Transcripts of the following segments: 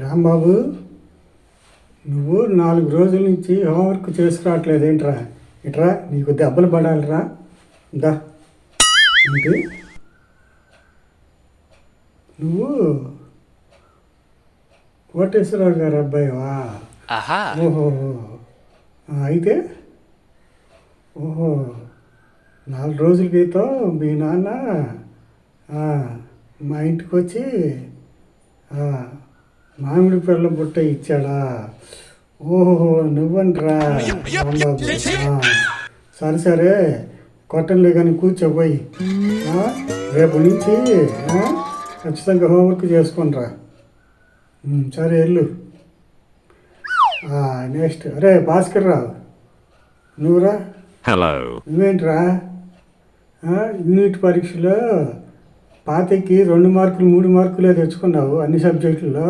రాంబాబు, నువ్వు 4 రోజుల నుంచి హోంవర్క్ చేసుకురావట్లేదు ఏంట్రా? ఇట్రా, నీకు దెబ్బలు పడాలిరా. దా ఏంటి నువ్వు కోటేశ్వరరావు గారు అబ్బాయివా? ఓహో, అయితే ఓహో 4 రోజుల క్రితం మీ నాన్న మా ఇంటికి వచ్చి మామిడి పళ్ళ బుట్ట ఇచ్చాడా? ఓహో నువ్వంట్రా రాంబాబు. సరే సరే, కొట్టంలే కానీ కూర్చోపోయి. రేపు నుంచి ఖచ్చితంగా హోంవర్క్ చేసుకునిరా. సరే వెళ్ళు. నెక్స్ట్, అరే భాస్కర్ రావు, నువ్వురా. హలో. నువ్వేంట్రా యూనిట్ పరీక్షలో పాతకి 2 మార్కులు 3 మార్కులే తెచ్చుకున్నావు అన్ని సబ్జెక్టుల్లో.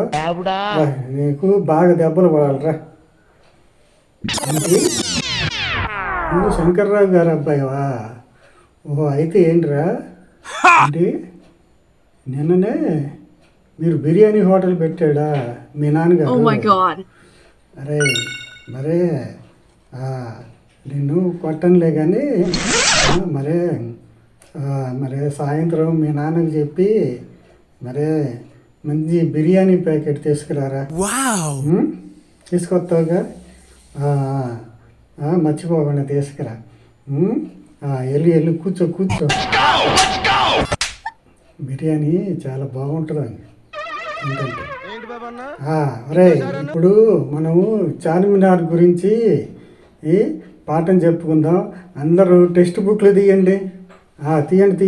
నీకు బాగా దెబ్బలు పడాలిరా. నువ్వు శంకర్రావు గారు అబ్బాయివా? ఓహో, అయితే ఏంట్రా ఏంటి నిన్ననే మీరు బిర్యానీ హోటల్ పెట్టాడా మీ నాన్నగారు? అరే మరే నిన్ను కొట్టనులే కానీ మరే సాయంత్రం మీ నాన్నకి చెప్పి మంచి బిర్యానీ ప్యాకెట్ తీసుకురారా. తీసుకొస్తావుగా? మర్చిపోకుండా తీసుకురా. వెళ్ళి కూర్చో. బిర్యానీ చాలా బాగుంటుందండి. ఏంటంటే అరే ఇప్పుడు మనము చార్మినార్ గురించి పాఠం చెప్పుకుందాం. అందరూ టెక్స్ట్ బుక్లు తీయండి. తీయండి.